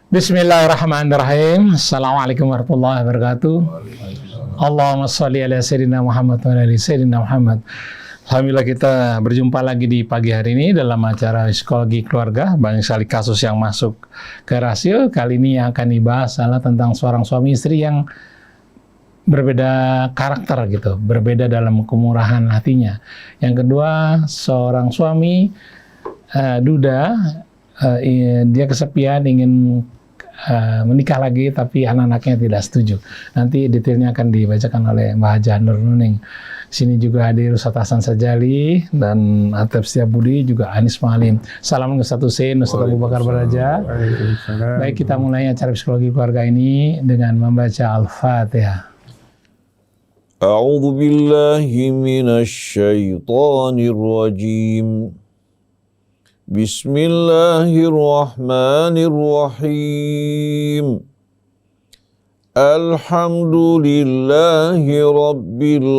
Bismillahirrahmanirrahim. Assalamualaikum warahmatullahi wabarakatuh. Allahumma sholli ala Sayyidina Muhammad wa ala ali Sayyidina Muhammad. Alhamdulillah kita berjumpa lagi di pagi hari ini dalam acara Psikologi Keluarga. Banyak sekali kasus yang masuk ke rasio. Kali ini yang akan dibahas adalah tentang seorang suami istri yang berbeda karakter gitu, berbeda dalam kemurahan hatinya. Yang kedua, seorang suami duda, dia kesepian, ingin menikah lagi tapi anak-anaknya tidak setuju. Nanti detailnya akan dibacakan oleh Mbah Haja Nur Nuning. Sini juga hadir Ustaz Hasan Sajali dan Atep Setiabudi, juga Anis Malim. Salam Ustaz Husein, Ustaz Abu Bakar Baraja. Baik, kita mulai acara Psikologi Keluarga ini dengan membaca Al-Fatihah. A'udzu billahi minasy syaithanir rajim. Bismillahirrahmanirrahim. Alhamdulillahi rabbil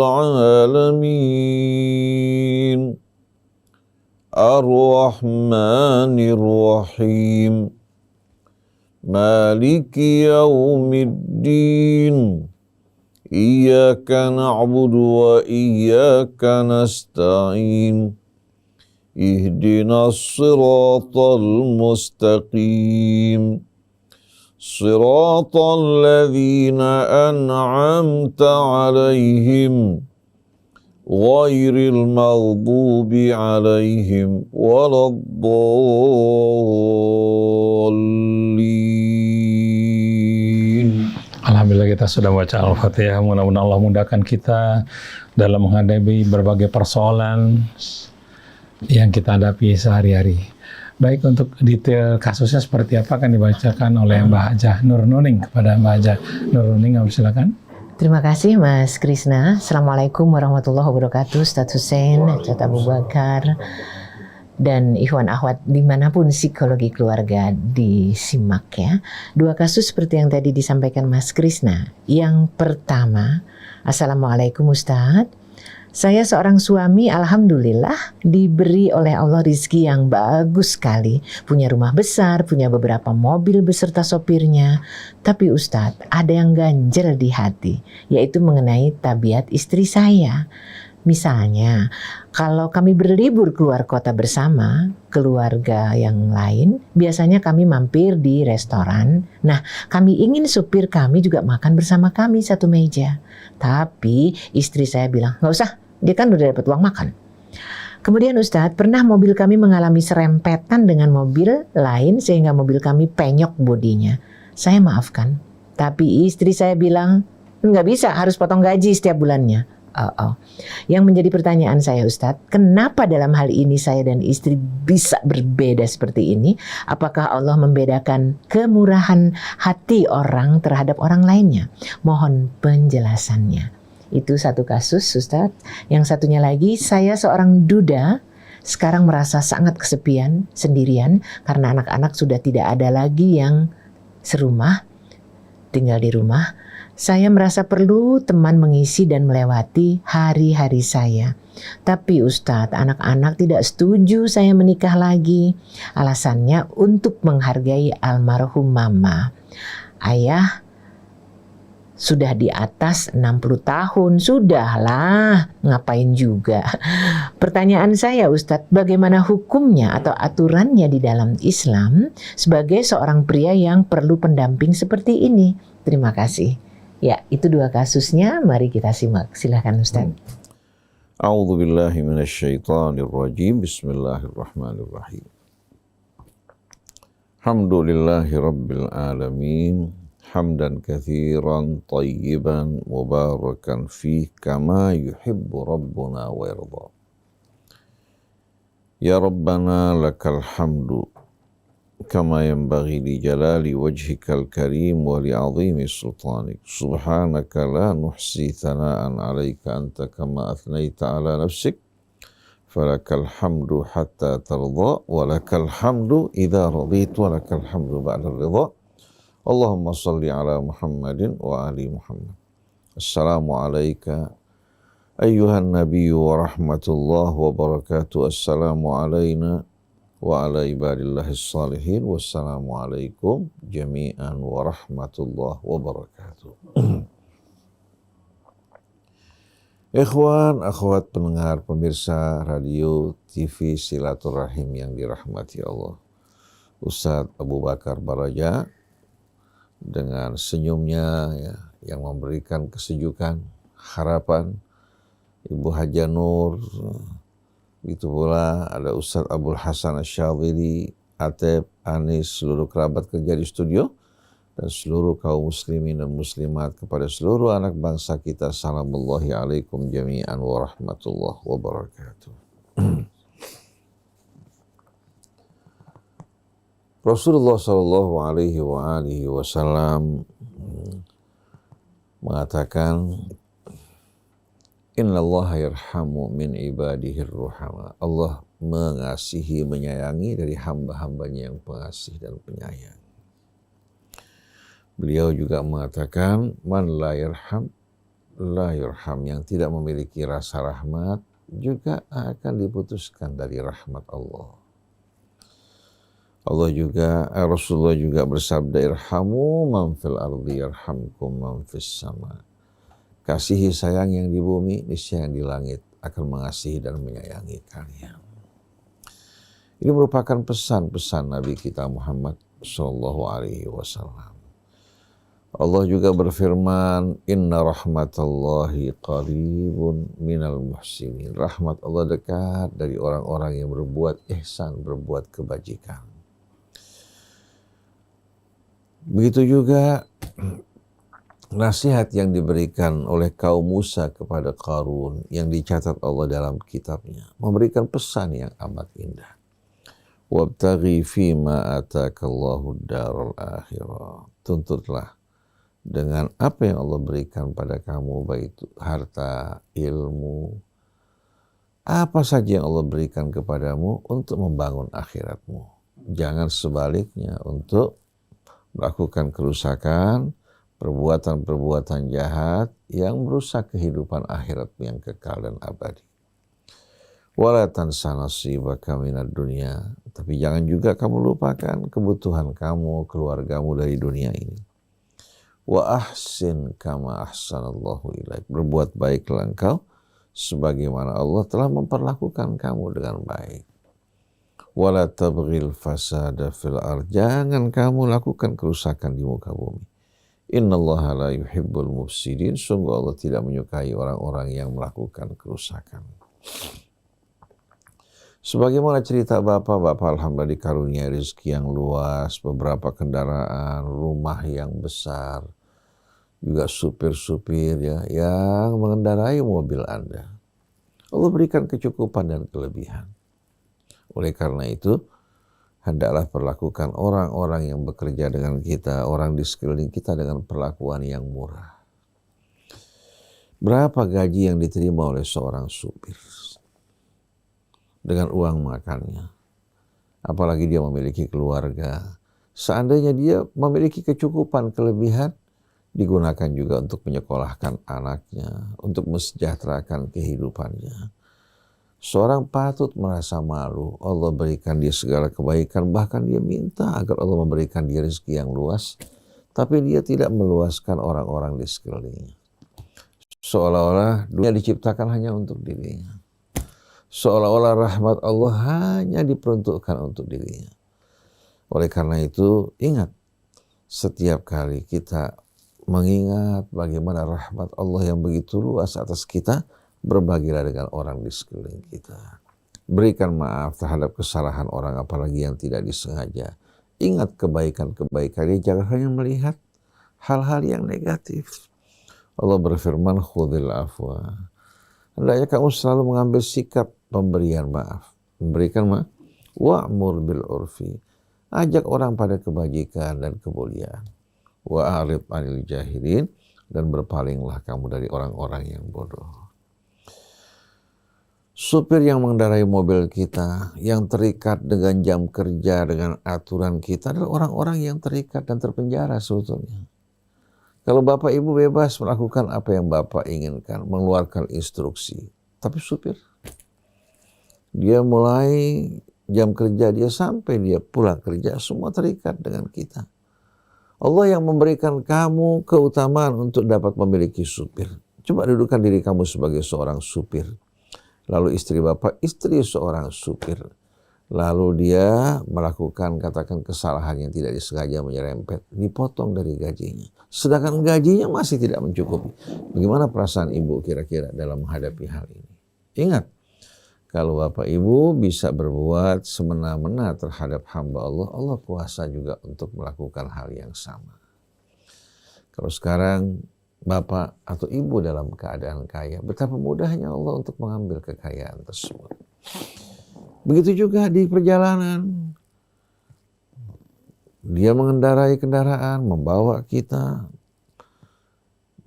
alamin. Ar-Rahmanir Rahim. Maliki yaumiddin. Iyyaka na'budu wa iyyaka nasta'in. Ihdinas siratal mustaqim. Siratal ladzina an'amta 'alaihim ghairil maghdubi 'alaihim waladdallin. Alhamdulillah kita sudah baca Al-Fatihah. Mudah-mudahan Allah mudahkan kita dalam menghadapi berbagai persoalan yang kita hadapi sehari-hari. Baik, untuk detail kasusnya seperti apa akan dibacakan oleh Mbah Haja Nur Nuning. Kepada Mbah Haja Nur Nuning, silakan. Terima kasih Mas Krisna. Assalamualaikum warahmatullahi wabarakatuh. Ustaz Husein, Ustaz Abu Bakar, dan ikhwan akhwat dimanapun psikologi keluarga disimak ya. Dua kasus seperti yang tadi disampaikan Mas Krisna. Yang pertama, Assalamualaikum Ustaz. Saya seorang suami, alhamdulillah diberi oleh Allah rizki yang bagus sekali. Punya rumah besar, punya beberapa mobil beserta sopirnya. Tapi Ustadz, ada yang ganjel di hati, yaitu mengenai tabiat istri saya. Misalnya, kalau kami berlibur keluar kota bersama keluarga yang lain, biasanya kami mampir di restoran. Nah, kami ingin supir kami juga makan bersama kami satu meja. Tapi istri saya bilang, nggak usah, dia kan udah dapat uang makan. Kemudian Ustadz, pernah mobil kami mengalami serempetan dengan mobil lain sehingga mobil kami penyok bodinya. Saya maafkan, tapi istri saya bilang, nggak bisa, harus potong gaji setiap bulannya. Yang menjadi pertanyaan saya Ustadz, kenapa dalam hal ini saya dan istri bisa berbeda seperti ini? Apakah Allah membedakan kemurahan hati orang terhadap orang lainnya? Mohon penjelasannya. Itu satu kasus Ustadz. Yang satunya lagi, saya seorang duda, sekarang merasa sangat kesepian, sendirian, karena anak-anak sudah tidak ada lagi yang serumah, tinggal di rumah. Saya merasa perlu teman mengisi dan melewati hari-hari saya. Tapi Ustadz, anak-anak tidak setuju saya menikah lagi. Alasannya untuk menghargai almarhum mama. Ayah sudah di atas 60 tahun, sudahlah, ngapain juga. Pertanyaan saya Ustadz, bagaimana hukumnya atau aturannya di dalam Islam sebagai seorang pria yang perlu pendamping seperti ini? Terima kasih. Ya, itu dua kasusnya, mari kita simak. Silakan Ustaz. A'udzu billahi minasy syaithanir rajim. Bismillahirrahmanirrahim. Alhamdulillahi rabbil alamin. Hamdan katsiran thayyiban mubarakan fih kama yuhibbu rabbuna wa yarda. Ya Rabbana lakal hamdu kama yanbaghi li jalali wajhikal karim wa li 'azimi sultanik. Subhanaka la nuhsi thana'an 'alaika anta kama athnaita 'ala nafsik. Falakal hamdu hatta tarda wa lakal hamdu idza raditu wa lakal hamdu ba'da ridha. Allahumma salli ala Muhammadin wa ali Muhammad. Assalamu alayka ayyuhan nabiyyu wa rahmatullah wa barakatuh. Assalamu alayna wa ala ibadillahis salihin. Wassalamualaikum jami'an warahmatullahi wabarakatuh. Ikhwan, akhwat pendengar, pemirsa radio TV Silaturahim yang dirahmati Allah. Ustadz Abu Bakar Baraja dengan senyumnya ya, yang memberikan kesejukan, harapan. Ibu Haja Nur, gitu pula ada Ustadz Abdul Hasan Asyadili, Ateb, Anis, seluruh kerabat kerja di studio, dan seluruh kaum muslimin dan muslimat, kepada seluruh anak bangsa kita, salamullahi alaikum jami'an wa rahmatullahi wabarakatuh. Rasulullah sallallahu alaihi wa alihi wasallam mengatakan, innallaha yarhamu min ibadihi ruhama. Allah mengasihi, menyayangi dari hamba-hambanya yang pengasih dan penyayang. Beliau juga mengatakan, man la yarham, la yurham. Yang tidak memiliki rasa rahmat juga akan diputuskan dari rahmat Allah. Rasulullah juga bersabda, irhamu man fil ardi yarhamkum man fis sama. Kasihi sayang yang di bumi, niscaya yang di langit akan mengasihi dan menyayangi kalian. Ini merupakan pesan-pesan Nabi kita Muhammad sallallahu alaihi wasallam. Allah juga berfirman, inna rahmatallahi qaribun minal muhsinin. Rahmat Allah dekat dari orang-orang yang berbuat ihsan, berbuat kebajikan. Begitu juga nasihat yang diberikan oleh kaum Musa kepada Qarun yang dicatat Allah dalam kitabnya, memberikan pesan yang amat indah. Wabtaghi fima atakallahu daral akhirah. Tuntutlah dengan apa yang Allah berikan pada kamu, baik itu harta, ilmu, apa saja yang Allah berikan kepadamu untuk membangun akhiratmu. Jangan sebaliknya untuk melakukan kerusakan, perbuatan-perbuatan jahat yang merusak kehidupan akhiratmu yang kekal dan abadi. Wala tansa nasibaka minad dunya. Tapi jangan juga kamu lupakan kebutuhan kamu, keluargamu dari dunia ini. Wa ahsin kama ahsanallahu ilaik. Berbuat baiklah engkau sebagaimana Allah telah memperlakukan kamu dengan baik. Wala tabghil fasada fil ard. Jangan kamu lakukan kerusakan di muka bumi. Innallaha la yuhibbul mufsidin. Sungguh Allah tidak menyukai orang-orang yang melakukan kerusakan. Sebagaimana cerita Bapak alhamdulillah dikaruniai rezeki yang luas, beberapa kendaraan, rumah yang besar, juga supir-supir ya yang mengendarai mobil Anda. Allah berikan kecukupan dan kelebihan. Oleh karena itu, hendaklah perlakukan orang-orang yang bekerja dengan kita, orang di sekeliling kita dengan perlakuan yang murah. Berapa gaji yang diterima oleh seorang supir? Dengan uang makannya. Apalagi dia memiliki keluarga. Seandainya dia memiliki kecukupan, kelebihan, digunakan juga untuk menyekolahkan anaknya, untuk mesejahterakan kehidupannya. Seorang patut merasa malu. Allah berikan dia segala kebaikan, bahkan dia minta agar Allah memberikan dia rezeki yang luas, tapi dia tidak meluaskan orang-orang di sekelilingnya. Seolah-olah dunia diciptakan hanya untuk dirinya. Seolah-olah rahmat Allah hanya diperuntukkan untuk dirinya. Oleh karena itu, ingat, setiap kali kita mengingat bagaimana rahmat Allah yang begitu luas atas kita, berbagilah dengan orang di sekeliling kita. Berikan maaf terhadap kesalahan orang, apalagi yang tidak disengaja. Ingat kebaikan-kebaikannya, jangan hanya melihat hal-hal yang negatif. Allah berfirman, khudhil afwa. Hendaknya kamu selalu mengambil sikap pemberian maaf. Memberikan maaf. Wa'mur bil urfi. Ajak orang pada kebajikan dan kemuliaan. Wa'arib anil jahilin. Dan berpalinglah kamu dari orang-orang yang bodoh. Supir yang mengendarai mobil kita, yang terikat dengan jam kerja, dengan aturan kita, adalah orang-orang yang terikat dan terpenjara sebetulnya. Kalau Bapak Ibu bebas melakukan apa yang Bapak inginkan, mengeluarkan instruksi. Tapi supir, dia mulai jam kerja dia sampai dia pulang kerja, semua terikat dengan kita. Allah yang memberikan kamu keutamaan untuk dapat memiliki supir. Coba dudukkan diri kamu sebagai seorang supir. Lalu istri bapak, istri seorang supir. Lalu dia melakukan katakan kesalahan yang tidak disengaja menyerempet, dipotong dari gajinya. Sedangkan gajinya masih tidak mencukupi. Bagaimana perasaan ibu kira-kira dalam menghadapi hal ini? Ingat, kalau bapak ibu bisa berbuat semena-mena terhadap hamba Allah, Allah kuasa juga untuk melakukan hal yang sama. Kalau sekarang bapak atau ibu dalam keadaan kaya, betapa mudahnya Allah untuk mengambil kekayaan tersebut. Begitu juga di perjalanan. Dia mengendarai kendaraan, membawa kita,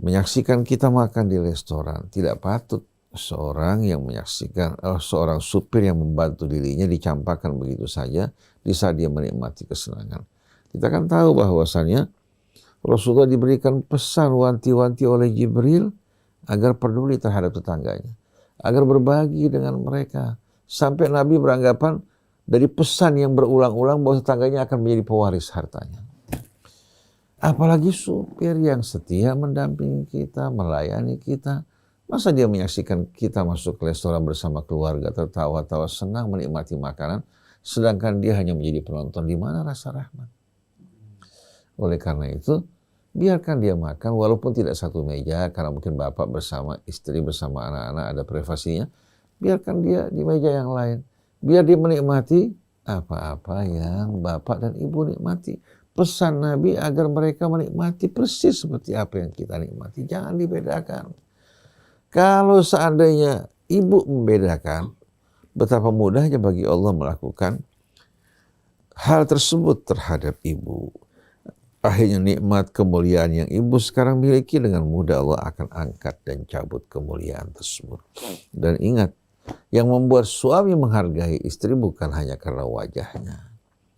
menyaksikan kita makan di restoran. Tidak patut seorang yang menyaksikan, seorang supir yang membantu dirinya dicampakkan begitu saja di saat dia menikmati kesenangan. Kita kan tahu bahwasannya Rasulullah diberikan pesan wanti-wanti oleh Jibril agar peduli terhadap tetangganya, agar berbagi dengan mereka. Sampai Nabi beranggapan dari pesan yang berulang-ulang bahwa tetangganya akan menjadi pewaris hartanya. Apalagi supir yang setia mendampingi kita, melayani kita. Masa dia menyaksikan kita masuk ke restoran bersama keluarga, tertawa-tawa, senang menikmati makanan, sedangkan dia hanya menjadi penonton. Di mana rasa rahmat? Oleh karena itu, biarkan dia makan walaupun tidak satu meja, karena mungkin bapak bersama istri, bersama anak-anak ada privasinya. Biarkan dia di meja yang lain. Biar dia menikmati apa-apa yang bapak dan ibu nikmati. Pesan Nabi agar mereka menikmati persis seperti apa yang kita nikmati. Jangan dibedakan. Kalau seandainya ibu membedakan, betapa mudahnya bagi Allah melakukan hal tersebut terhadap ibu. Akhirnya nikmat kemuliaan yang ibu sekarang miliki dengan mudah Allah akan angkat dan cabut kemuliaan tersebut. Dan ingat, yang membuat suami menghargai istri bukan hanya karena wajahnya,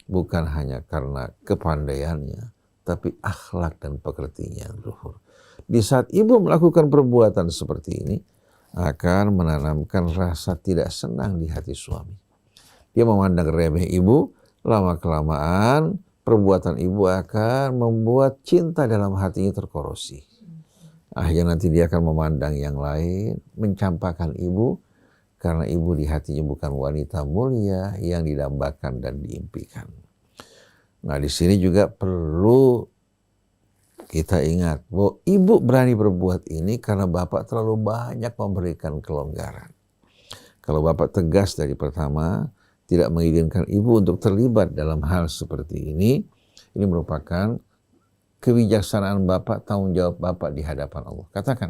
bukan hanya karena kepandaiannya, tapi akhlak dan pekertinya yang luhur. Di saat ibu melakukan perbuatan seperti ini, akan menanamkan rasa tidak senang di hati suami. Dia memandang remeh ibu, lama-kelamaan perbuatan ibu akan membuat cinta dalam hatinya terkorosi. Akhirnya nanti dia akan memandang yang lain, mencampakkan ibu, karena ibu di hatinya bukan wanita mulia yang didambakan dan diimpikan. Nah, di sini juga perlu kita ingat bahwa ibu berani berbuat ini karena bapak terlalu banyak memberikan kelonggaran. Kalau bapak tegas dari pertama, tidak mengizinkan ibu untuk terlibat dalam hal seperti ini merupakan kebijaksanaan bapak, tanggung jawab bapak di hadapan Allah. Katakan,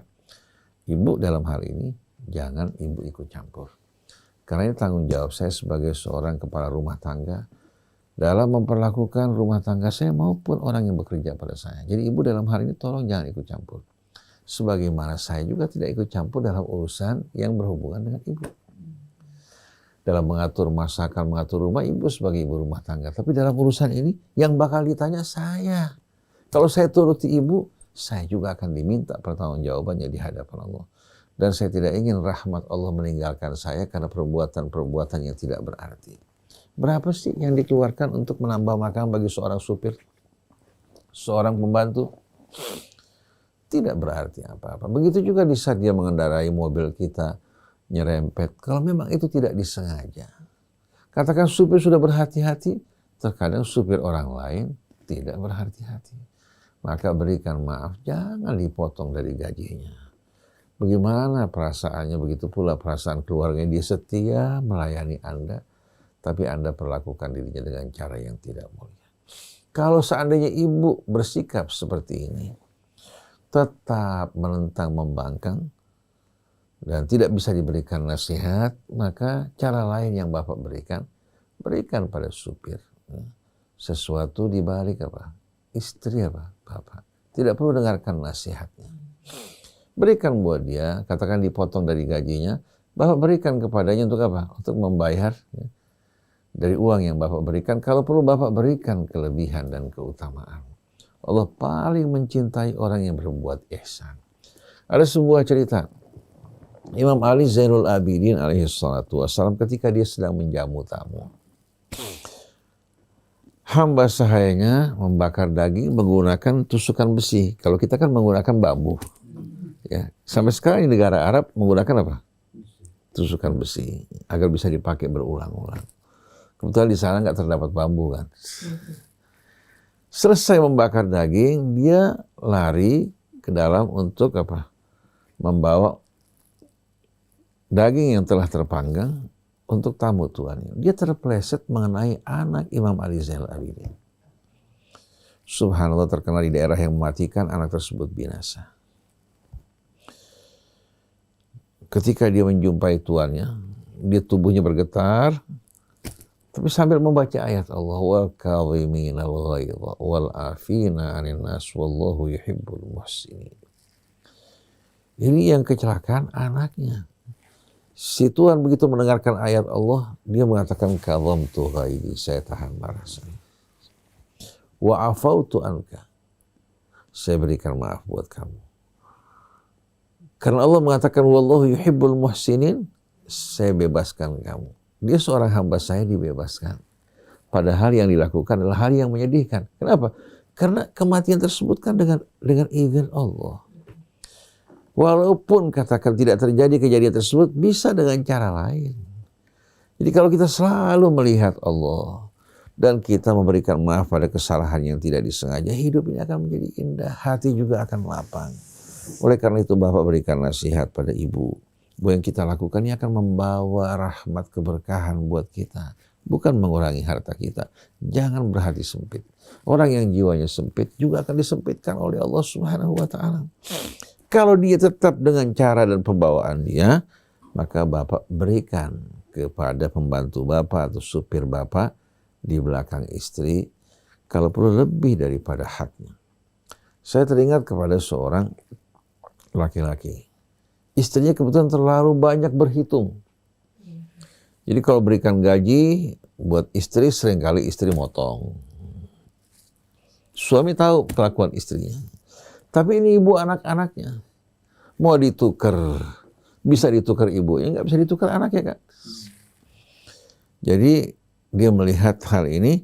ibu dalam hal ini, jangan ibu ikut campur. Karena ini tanggung jawab saya sebagai seorang kepala rumah tangga dalam memperlakukan rumah tangga saya maupun orang yang bekerja pada saya. Jadi ibu dalam hal ini tolong jangan ikut campur. Sebagaimana saya juga tidak ikut campur dalam urusan yang berhubungan dengan ibu. Dalam mengatur masakan, mengatur rumah, ibu sebagai ibu rumah tangga. Tapi dalam urusan ini yang bakal ditanya saya. Kalau saya turuti ibu, saya juga akan diminta pertanggungjawabannya di hadapan Allah. Dan saya tidak ingin rahmat Allah meninggalkan saya karena perbuatan-perbuatan yang tidak berarti. Berapa sih yang dikeluarkan untuk menambah makan bagi seorang supir, seorang pembantu? Tidak berarti apa-apa. Begitu juga di saat dia mengendarai mobil kita, nyerempet. Kalau memang itu tidak disengaja. Katakan supir sudah berhati-hati, terkadang supir orang lain tidak berhati-hati. Maka berikan maaf, jangan dipotong dari gajinya. Bagaimana perasaannya, begitu pula perasaan keluarganya. Dia setia melayani Anda, tapi Anda perlakukan dirinya dengan cara yang tidak mulia. Kalau seandainya ibu bersikap seperti ini, tetap menentang, membangkang, dan tidak bisa diberikan nasihat, maka cara lain yang bapak berikan pada supir. Sesuatu di balik apa? Istri apa? Bapak. Tidak perlu dengarkan nasihatnya. Berikan buat dia, katakan dipotong dari gajinya, bapak berikan kepadanya untuk apa? Untuk membayar dari uang yang bapak berikan. Kalau perlu bapak berikan kelebihan dan keutamaan. Allah paling mencintai orang yang berbuat ihsan. Ada sebuah cerita. Imam Ali Zainul Abidin alaihi salatu wassalam ketika dia sedang menjamu tamu. hamba sahayanya membakar daging menggunakan tusukan besi. Kalau kita kan menggunakan bambu. Ya, sampai sekarang di negara Arab menggunakan apa? Tusukan besi agar bisa dipakai berulang-ulang. Kebetulan di sana nggak terdapat bambu kan. Selesai membakar daging, dia lari ke dalam untuk apa? Membawa daging yang telah terpanggang untuk tamu tuannya. Dia terpleset mengenai anak Imam Ali Zainal Abidin. Subhanallah, terkenal di daerah yang mematikan, anak tersebut binasa. Ketika dia menjumpai tuannya, dia tubuhnya bergetar, tapi sambil membaca ayat Allah, wal kadhiminal ghaidha wal afina 'anil nas wallahu yuhibbul muhsinin. Ini yang kecelakaan anaknya. Si tuan begitu mendengarkan ayat Allah, dia mengatakan kadhamtu ghaidhi, saya tahan marah saya. Wa afautu anka, saya berikan maaf buat kamu. Karena Allah mengatakan wallahu yuhibbul muhsinin, saya bebaskan kamu. Dia seorang hamba saya dibebaskan. Padahal yang dilakukan adalah hal yang menyedihkan. Kenapa? Karena kematian tersebut kan dengan izin Allah. Walaupun katakan tidak terjadi kejadian tersebut, bisa dengan cara lain. Jadi kalau kita selalu melihat Allah dan kita memberikan maaf pada kesalahan yang tidak disengaja, hidup ini akan menjadi indah, hati juga akan lapang. Oleh karena itu Bapak berikan nasihat pada ibu, bahwa yang kita lakukan ini akan membawa rahmat keberkahan buat kita, bukan mengurangi harta kita. Jangan berhati sempit. Orang yang jiwanya sempit juga akan disempitkan oleh Allah Subhanahu wa Ta'ala. Kalau dia tetap dengan cara dan pembawaan dia, maka Bapak berikan kepada pembantu Bapak atau supir Bapak di belakang istri, kalau perlu lebih daripada haknya. Saya teringat kepada seorang laki-laki. Istrinya kebetulan terlalu banyak berhitung. Jadi kalau berikan gaji buat istri, seringkali istri motong. Suami tahu kelakuan istrinya. Tapi ini ibu anak-anaknya. Mau ditukar, bisa ditukar ibunya, nggak bisa ditukar anaknya, Kak. Jadi dia melihat hal ini,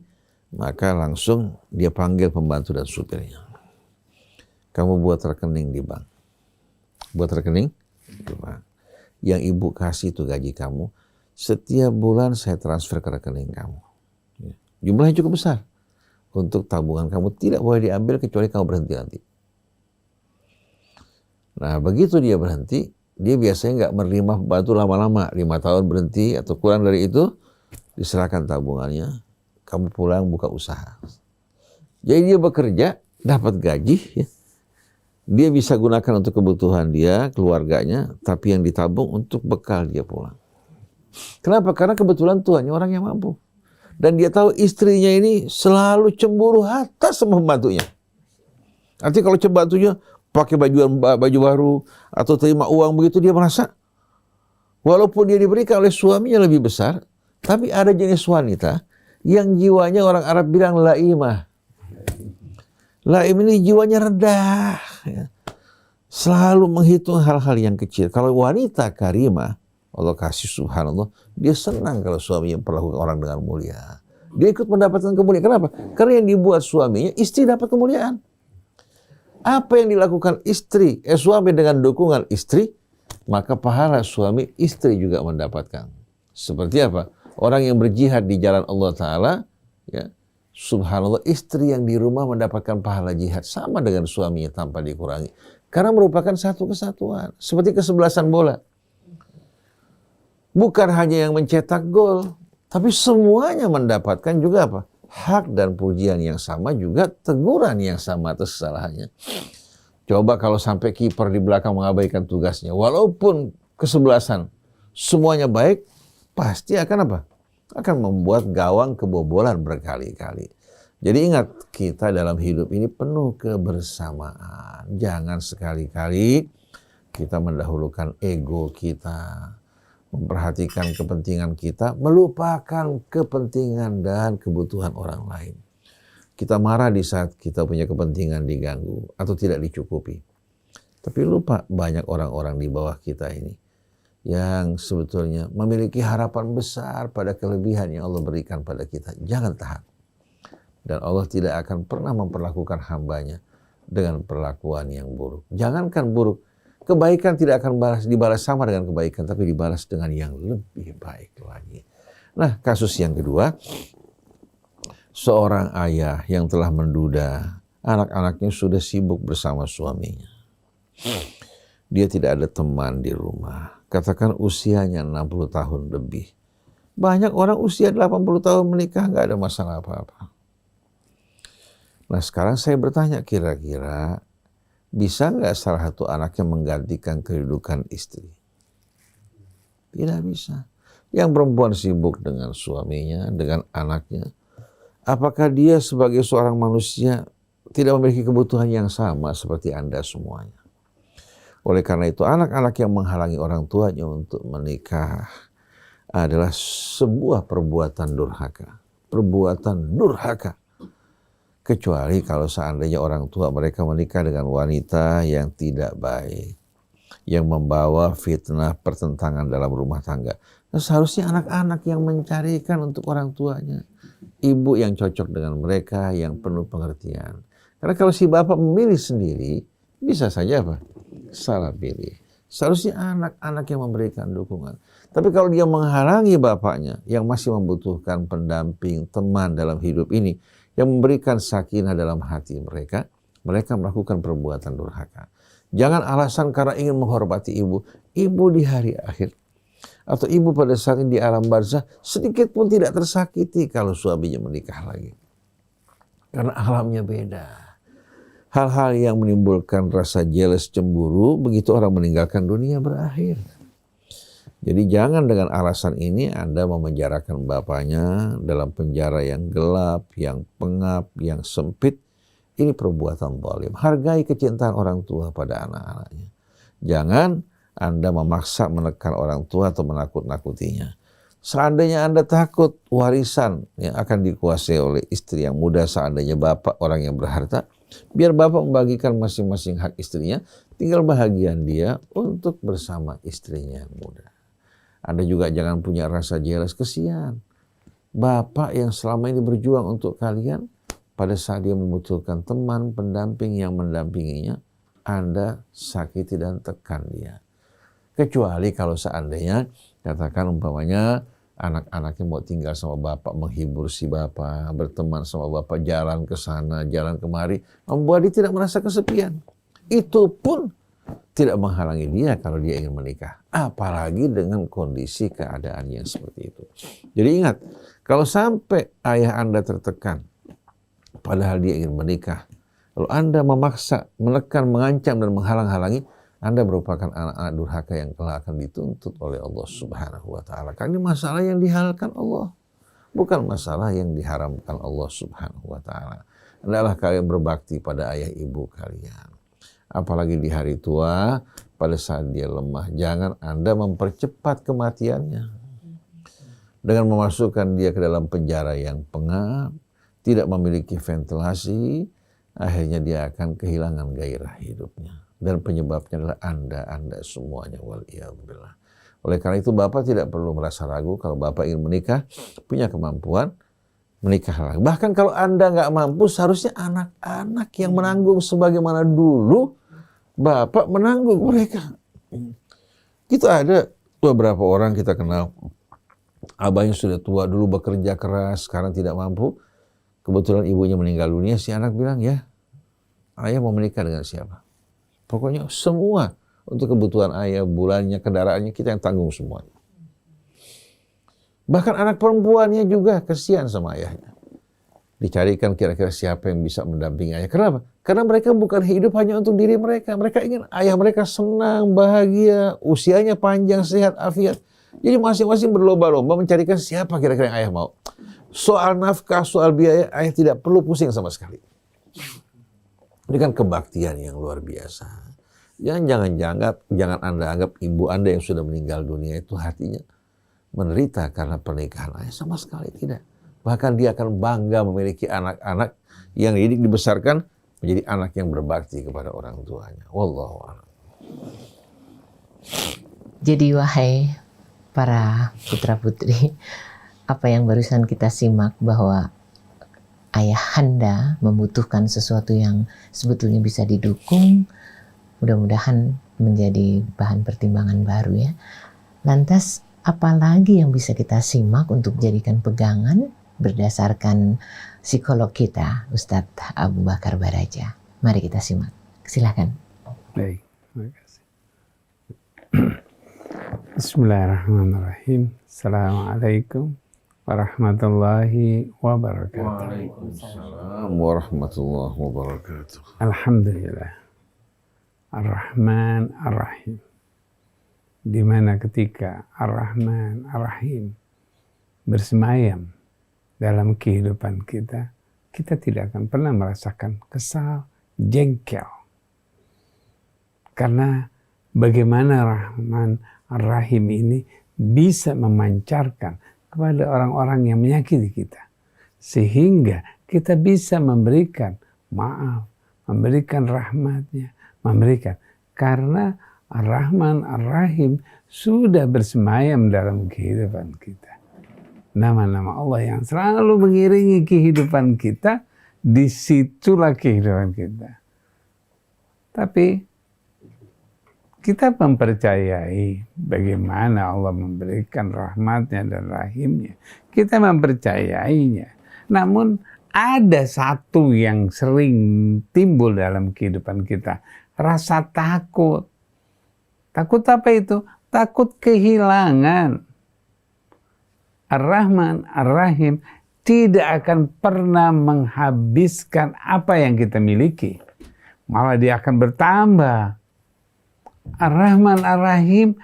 maka langsung dia panggil pembantu dan supirnya. Kamu buat rekening di bank. Buat rekening di bank. Yang ibu kasih itu gaji kamu. Setiap bulan saya transfer ke rekening kamu. Jumlahnya cukup besar. Untuk tabungan kamu tidak boleh diambil kecuali kamu berhenti nanti. Nah begitu dia berhenti, dia biasanya nggak menerima pembantu lama-lama, 5 tahun berhenti atau kurang dari itu, diserahkan tabungannya, kamu pulang buka usaha. Jadi dia bekerja, dapat gaji, ya. Dia bisa gunakan untuk kebutuhan dia, keluarganya, tapi yang ditabung untuk bekal dia pulang. Kenapa? Karena kebetulan tuannya orang yang mampu. Dan dia tahu istrinya ini selalu cemburu atas sama pembantunya. Artinya kalau pembantunya pakai baju baru atau terima uang begitu, dia merasa walaupun dia diberikan oleh suaminya lebih besar, tapi ada jenis wanita yang jiwanya orang Arab bilang laimah. Laim ini jiwanya rendah, ya. Selalu menghitung hal-hal yang kecil. Kalau wanita karimah, Allah kasih subhanallah, dia senang kalau suaminya perlakukan orang dengan mulia. Dia ikut mendapatkan kemuliaan. Kenapa? Karena yang dibuat suaminya, istri dapat kemuliaan. Apa yang dilakukan suami dengan dukungan istri, maka pahala suami istri juga mendapatkan. Seperti apa? Orang yang berjihad di jalan Allah Ta'ala, ya, subhanallah, istri yang di rumah mendapatkan pahala jihad sama dengan suaminya tanpa dikurangi. Karena merupakan satu kesatuan. Seperti kesebelasan bola. Bukan hanya yang mencetak gol, tapi semuanya mendapatkan juga apa? Hak dan pujian yang sama, juga teguran yang sama atas kesalahannya. Coba kalau sampai kiper di belakang mengabaikan tugasnya, walaupun kesebelasan semuanya baik, pasti akan apa? Akan membuat gawang kebobolan berkali-kali. Jadi ingat, kita dalam hidup ini penuh kebersamaan. Jangan sekali-kali kita mendahulukan ego kita, memperhatikan kepentingan kita, melupakan kepentingan dan kebutuhan orang lain. Kita marah di saat kita punya kepentingan diganggu atau tidak dicukupi. Tapi lupa banyak orang-orang di bawah kita ini yang sebetulnya memiliki harapan besar pada kelebihan yang Allah berikan pada kita. Jangan tahan. Dan Allah tidak akan pernah memperlakukan hambanya dengan perlakuan yang buruk. Jangankan buruk, kebaikan tidak akan dibalas sama dengan kebaikan, tapi dibalas dengan yang lebih baik lagi. Nah, kasus yang kedua, seorang ayah yang telah menduda, anak-anaknya sudah sibuk bersama suaminya. Dia tidak ada teman di rumah. Katakan usianya 60 tahun lebih. Banyak orang usia 80 tahun menikah, nggak ada masalah apa-apa. Nah, sekarang saya bertanya, kira-kira bisa nggak salah satu anaknya menggantikan kedudukan istri? Tidak bisa. Yang perempuan sibuk dengan suaminya, dengan anaknya. Apakah dia sebagai seorang manusia tidak memiliki kebutuhan yang sama seperti Anda semuanya? Oleh karena itu, anak-anak yang menghalangi orang tuanya untuk menikah adalah sebuah perbuatan durhaka. Perbuatan durhaka. Kecuali kalau seandainya orang tua mereka menikah dengan wanita yang tidak baik, yang membawa fitnah pertentangan dalam rumah tangga. Nah, seharusnya anak-anak yang mencarikan untuk orang tuanya ibu yang cocok dengan mereka, yang penuh pengertian. Karena kalau si bapak memilih sendiri, bisa saja apa? Salah pilih. Seharusnya anak-anak yang memberikan dukungan. Tapi kalau dia menghalangi bapaknya yang masih membutuhkan pendamping, teman dalam hidup ini, yang memberikan sakinah dalam hati mereka, mereka melakukan perbuatan durhaka. Jangan alasan karena ingin menghormati ibu. Ibu di hari akhir, atau ibu pada saat ini di alam barzah, sedikit pun tidak tersakiti kalau suaminya menikah lagi. Karena alamnya beda. Hal-hal yang menimbulkan rasa jealous, cemburu, begitu orang meninggalkan dunia berakhir. Jadi jangan dengan alasan ini Anda memenjarakan bapaknya dalam penjara yang gelap, yang pengap, yang sempit. Ini perbuatan zalim. Hargai kecintaan orang tua pada anak-anaknya. Jangan Anda memaksa menekan orang tua atau menakut-nakutinya. Seandainya Anda takut warisan yang akan dikuasai oleh istri yang muda, seandainya bapak orang yang berharta, biar bapak membagikan masing-masing hak istrinya, tinggal bahagian dia untuk bersama istrinya yang muda. Anda juga jangan punya rasa jealous, kesian. Bapak yang selama ini berjuang untuk kalian, pada saat dia membutuhkan teman, pendamping yang mendampinginya, Anda sakiti dan tekan dia. Kecuali kalau seandainya, katakan umpamanya, anak-anaknya mau tinggal sama bapak, menghibur si bapak, berteman sama bapak, jalan ke sana, jalan kemari, membuat dia tidak merasa kesepian. Itu pun tidak menghalangi dia kalau dia ingin menikah. Apalagi dengan kondisi keadaan yang seperti itu. Jadi ingat, kalau sampai ayah Anda tertekan, padahal dia ingin menikah, lalu Anda memaksa, menekan, mengancam, dan menghalang-halangi, Anda merupakan anak-anak durhaka yang kelak akan dituntut oleh Allah Subhanahu wa Ta'ala. Karena ini masalah yang dihalalkan Allah, bukan masalah yang diharamkan Allah Subhanahu wa Ta'ala. Adalah kalian berbakti pada ayah ibu kalian. Apalagi di hari tua, pada saat dia lemah, jangan Anda mempercepat kematiannya dengan memasukkan dia ke dalam penjara yang pengap, tidak memiliki ventilasi, akhirnya dia akan kehilangan gairah hidupnya. Dan penyebabnya adalah Anda semuanya, waliyadzubillah. Oleh karena itu Bapak tidak perlu merasa ragu kalau Bapak ingin menikah, punya kemampuan, menikahlah. Bahkan kalau Anda nggak mampu, seharusnya anak-anak yang menanggung sebagaimana dulu Bapak menanggung mereka. Kita ada beberapa orang kita kenal, abahnya sudah tua, dulu bekerja keras, sekarang tidak mampu. Kebetulan ibunya meninggal dunia, si anak bilang, ya, ayah mau menikah dengan siapa? Pokoknya semua untuk kebutuhan ayah, bulannya, kendaraannya, kita yang tanggung semua. Bahkan anak perempuannya juga kesian sama ayahnya. Dicarikan kira-kira siapa yang bisa mendampingi ayah. Kenapa? Karena mereka bukan hidup hanya untuk diri mereka. Mereka ingin ayah mereka senang, bahagia, usianya panjang, sehat, afiat. Jadi masing-masing berlomba-lomba mencarikan siapa kira-kira yang ayah mau. Soal nafkah, soal biaya, ayah tidak perlu pusing sama sekali. Ini kan kebaktian yang luar biasa. Jangan Anda anggap ibu Anda yang sudah meninggal dunia itu hatinya menderita karena pernikahan ayah. Sama sekali tidak. Bahkan dia akan bangga memiliki anak-anak yang dididik, dibesarkan menjadi anak yang berbakti kepada orang tuanya. Wallahu a'lam. Jadi wahai para putra-putri, apa yang barusan kita simak bahwa ayahanda membutuhkan sesuatu yang sebetulnya bisa didukung, mudah-mudahan menjadi bahan pertimbangan baru ya. Lantas apalagi yang bisa kita simak untuk jadikan pegangan berdasarkan psikolog kita, Ustadz Abu Bakar Baraja. Mari kita simak. Silakan. Baik, terima kasih. Bismillahirrahmanirrahim. Assalamualaikum warahmatullahi wabarakatuh. Waalaikumsalam warahmatullahi wabarakatuh. Alhamdulillah. Ar-Rahman Ar-Rahim. Di mana ketika Ar-Rahman Ar-Rahim bersemayam dalam kehidupan kita, kita tidak akan pernah merasakan kesal, jengkel. Karena bagaimana Rahman Ar-Rahim ini bisa memancarkan kepada orang-orang yang menyakiti kita. Sehingga kita bisa memberikan maaf, memberikan rahmatnya, memberikan. Karena Ar-Rahman Ar-Rahim sudah bersemayam dalam kehidupan kita. Nama-nama Allah yang selalu mengiringi kehidupan kita, disitulah kehidupan kita. Tapi kita mempercayai bagaimana Allah memberikan rahmatnya dan rahimnya. Kita mempercayainya. Namun ada satu yang sering timbul dalam kehidupan kita. Rasa takut. Takut apa itu? Takut kehilangan. Ar-Rahman Ar-Rahim tidak akan pernah menghabiskan apa yang kita miliki. Malah dia akan bertambah. Ar-Rahman Ar-Rahim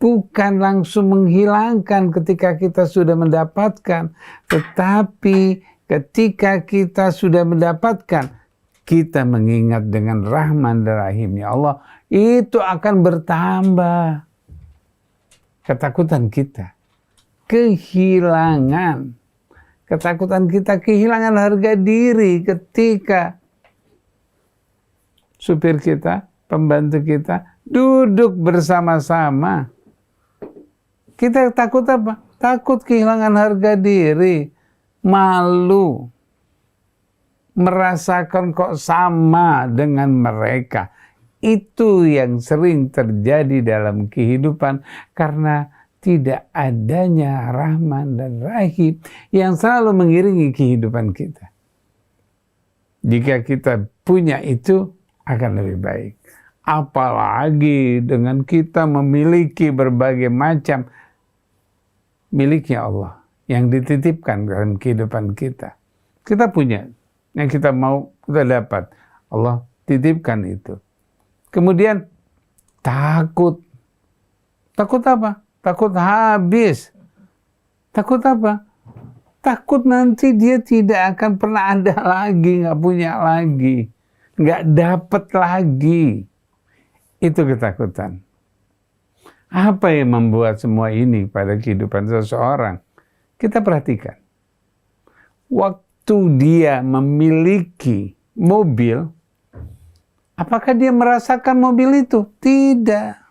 bukan langsung menghilangkan ketika kita sudah mendapatkan. Tetapi ketika kita sudah mendapatkan, kita mengingat dengan Rahman dan Rahimnya Allah, itu akan bertambah. Ketakutan kita kehilangan. Ketakutan kita kehilangan harga diri ketika supir kita, pembantu kita duduk bersama-sama. Kita takut apa? Takut kehilangan harga diri, malu, merasakan kok sama dengan mereka. Itu yang sering terjadi dalam kehidupan karena tidak adanya Rahman dan Rahim yang selalu mengiringi kehidupan kita. Jika kita punya itu, akan lebih baik. Apalagi dengan kita memiliki berbagai macam miliknya Allah yang dititipkan dalam kehidupan kita. Kita punya, yang kita mau, kita dapat. Allah titipkan itu. Kemudian takut. Takut apa? Takut habis. Takut apa? Takut nanti dia tidak akan pernah ada lagi, nggak punya lagi, nggak dapat lagi. Itu ketakutan. Apa yang membuat semua ini pada kehidupan seseorang? Kita perhatikan. Waktu dia memiliki mobil, apakah dia merasakan mobil itu? Tidak.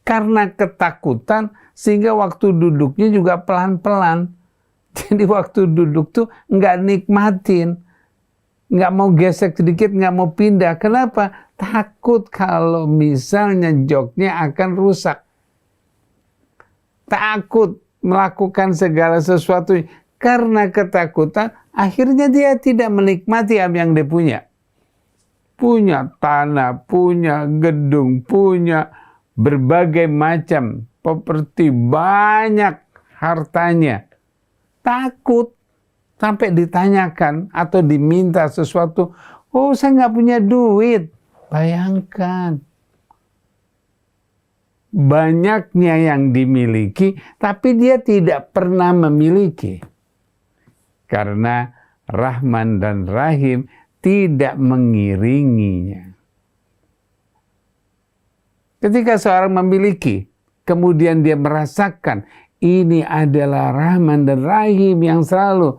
Karena ketakutan, sehingga waktu duduknya juga pelan-pelan. Jadi waktu duduk tuh nggak nikmatin. Nggak mau gesek sedikit, nggak mau pindah. Kenapa? Takut kalau misalnya joknya akan rusak. Takut melakukan segala sesuatu. Karena ketakutan, akhirnya dia tidak menikmati apa yang dia punya. Punya tanah, punya gedung, punya berbagai macam properti, banyak hartanya. Takut sampai ditanyakan atau diminta sesuatu, oh saya nggak punya duit. Bayangkan, banyaknya yang dimiliki, tapi dia tidak pernah memiliki. Karena Rahman dan Rahim tidak mengiringinya. Ketika seorang memiliki, kemudian dia merasakan ini adalah Rahman dan Rahim yang selalu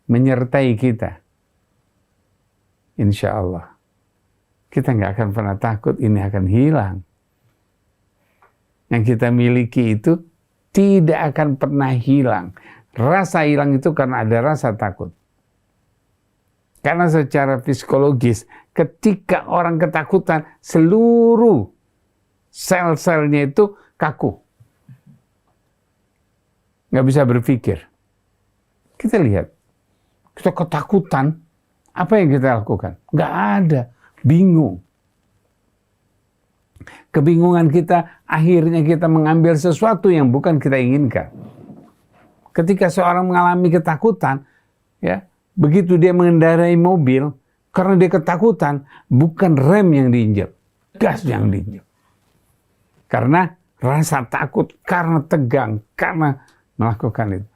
menyertai kita. Insya Allah, kita nggak akan pernah takut ini akan hilang. Yang kita miliki itu tidak akan pernah hilang. Rasa hilang itu karena ada rasa takut. Karena secara psikologis, ketika orang ketakutan, seluruh sel-selnya itu kaku. Nggak bisa berpikir. Kita lihat, kita ketakutan, apa yang kita lakukan? Nggak ada, bingung. Kebingungan kita, akhirnya kita mengambil sesuatu yang bukan kita inginkan. Ketika seorang mengalami ketakutan, ya, begitu dia mengendarai mobil, karena dia ketakutan, bukan rem yang diinjak, gas yang diinjak. Karena rasa takut, karena tegang, karena melakukan itu.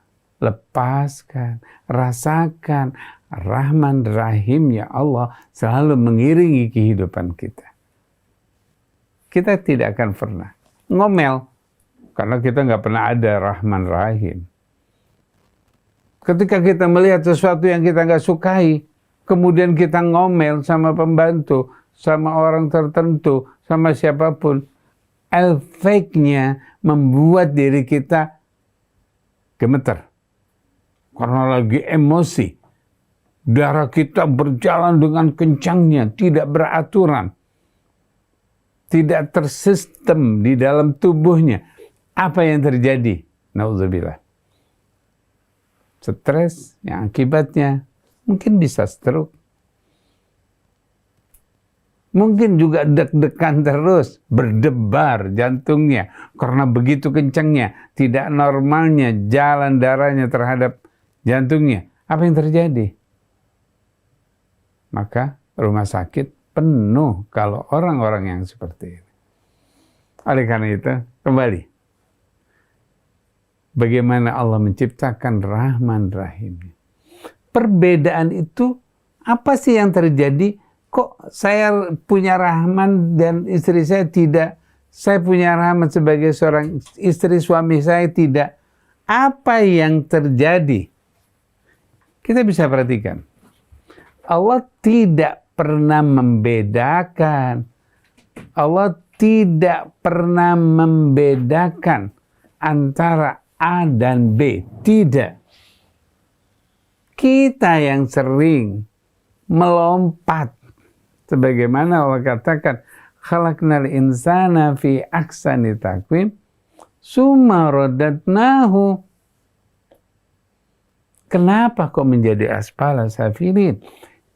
Lepaskan, rasakan, Rahman Rahim ya Allah selalu mengiringi kehidupan kita. Kita tidak akan pernah ngomel, karena kita nggak pernah ada Rahman Rahim. Ketika kita melihat sesuatu yang kita nggak sukai, kemudian kita ngomel sama pembantu, sama orang tertentu, sama siapapun, efeknya membuat diri kita gemeter. Karena lagi emosi, darah kita berjalan dengan kencangnya, tidak beraturan, tidak tersistem di dalam tubuhnya. Apa yang terjadi? Nauzubillah. Stres yang akibatnya mungkin bisa stroke. Mungkin juga deg-degan terus, berdebar jantungnya. Karena begitu kencangnya, tidak normalnya jalan darahnya terhadap jantungnya. Apa yang terjadi? Maka rumah sakit penuh kalau orang-orang yang seperti ini. Oleh karena itu, kembali. Bagaimana Allah menciptakan Rahman Rahim. Perbedaan itu, apa sih yang terjadi? Kok saya punya Rahman dan istri saya tidak? Saya punya Rahman sebagai seorang istri, suami saya tidak. Apa yang terjadi? Kita bisa perhatikan. Allah tidak pernah membedakan. Allah tidak pernah membedakan antara A dan B. Tidak. Kita yang sering melompat. Sebagaimana Allah katakan, khalaqnal insana fi ahsani taqwim, summa radadnahu. Kenapa kok menjadi asfala safilin?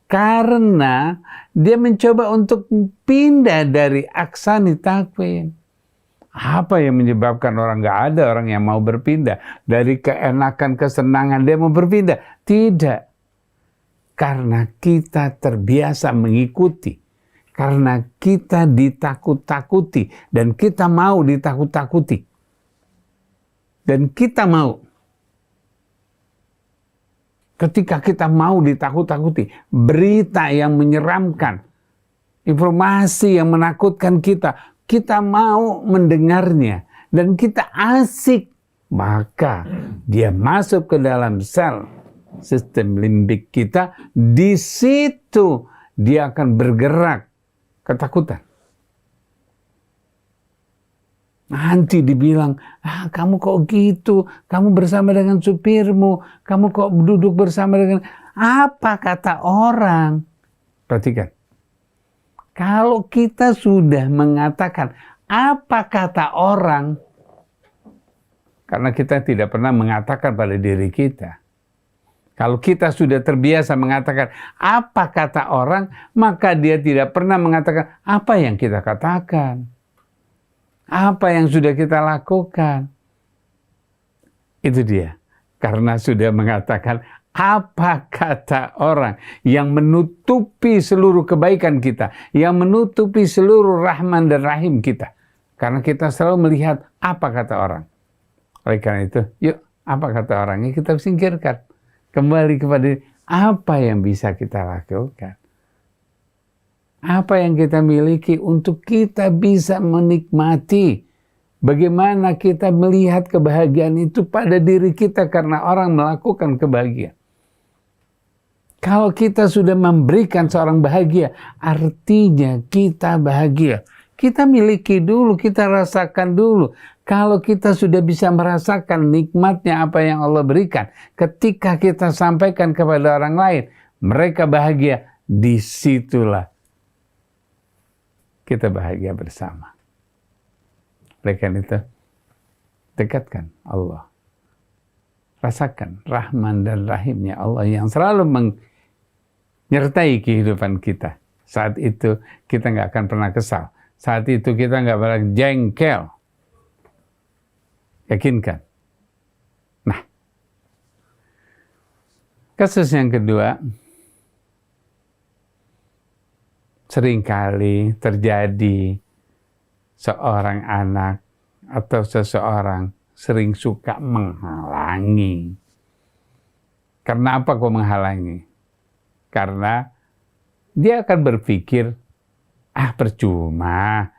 Karena dia mencoba untuk pindah dari ahsani taqwim. Apa yang menyebabkan orang nggak ada orang yang mau berpindah dari keenakan, kesenangan dia mau berpindah? Tidak. Karena kita terbiasa mengikuti. Karena kita ditakut-takuti. Dan kita mau ditakut-takuti. Dan kita mau. Ketika kita mau ditakut-takuti. Berita yang menyeramkan. Informasi yang menakutkan kita. Kita mau mendengarnya. Dan kita asik. Maka dia masuk ke dalam sel sistem limbik kita, di situ dia akan bergerak ketakutan. Nanti dibilang, kamu kok gitu, kamu bersama dengan supirmu, kamu kok duduk bersama dengan, apa kata orang? Perhatikan, kalau kita sudah mengatakan apa kata orang, karena kita tidak pernah mengatakan pada diri kita. Kalau kita sudah terbiasa mengatakan apa kata orang, maka dia tidak pernah mengatakan apa yang kita katakan. Apa yang sudah kita lakukan. Itu dia. Karena sudah mengatakan apa kata orang yang menutupi seluruh kebaikan kita. Yang menutupi seluruh Rahman dan Rahim kita. Karena kita selalu melihat apa kata orang. Oleh karena itu, yuk apa kata orangnya kita singkirkan. Kembali kepada apa yang bisa kita lakukan. Apa yang kita miliki untuk kita bisa menikmati. Bagaimana kita melihat kebahagiaan itu pada diri kita karena orang melakukan kebahagiaan. Kalau kita sudah memberikan seorang bahagia, artinya kita bahagia. Kita miliki dulu, kita rasakan dulu. Kalau kita sudah bisa merasakan nikmatnya apa yang Allah berikan, ketika kita sampaikan kepada orang lain, mereka bahagia, disitulah kita bahagia bersama. Oleh karena itu, dekatkan Allah. Rasakan Rahman dan Rahimnya Allah yang selalu menyertai kehidupan kita. Saat itu kita nggak akan pernah kesal. Saat itu kita nggak pernah jengkel. Yakinkan. Nah, kasus yang kedua, seringkali terjadi seorang anak atau seseorang sering suka menghalangi. Karena apa kok menghalangi? Karena dia akan berpikir, percuma.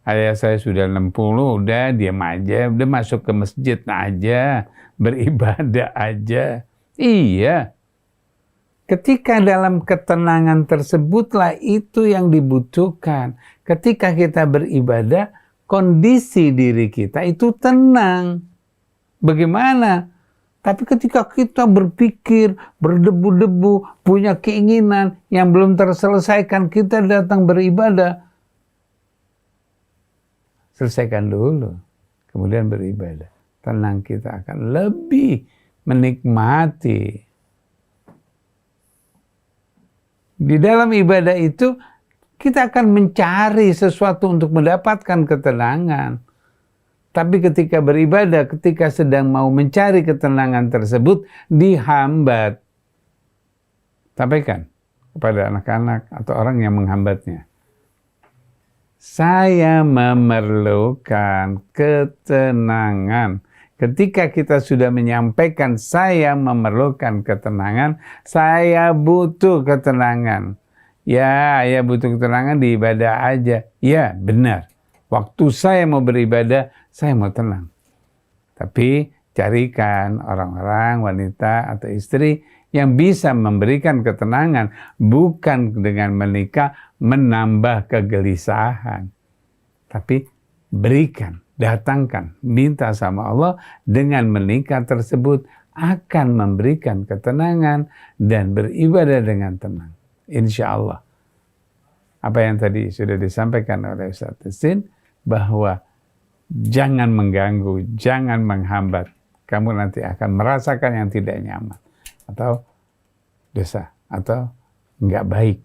Ayah saya sudah 60, udah diam aja, udah masuk ke masjid aja, beribadah aja. Iya. Ketika dalam ketenangan tersebutlah itu yang dibutuhkan. Ketika kita beribadah, kondisi diri kita itu tenang. Bagaimana? Tapi ketika kita berpikir, berdebu-debu, punya keinginan yang belum terselesaikan, kita datang beribadah. Selesaikan dulu, kemudian beribadah. Tenang, kita akan lebih menikmati. Di dalam ibadah itu, kita akan mencari sesuatu untuk mendapatkan ketenangan. Tapi ketika beribadah, ketika sedang mau mencari ketenangan tersebut, dihambat. Sampaikan kepada anak-anak atau orang yang menghambatnya. Saya memerlukan ketenangan. Ketika kita sudah menyampaikan saya memerlukan ketenangan, saya butuh ketenangan. Ya butuh ketenangan di ibadah aja. Ya, benar. Waktu saya mau beribadah, saya mau tenang. Tapi carikan orang-orang, wanita atau istri yang bisa memberikan ketenangan, bukan dengan menikah menambah kegelisahan. Tapi berikan, datangkan, minta sama Allah, dengan menikah tersebut akan memberikan ketenangan dan beribadah dengan tenang. Insya Allah. Apa yang tadi sudah disampaikan oleh Ustaz Husin, bahwa jangan mengganggu, jangan menghambat. Kamu nanti akan merasakan yang tidak nyaman. Atau dosa, atau enggak baik.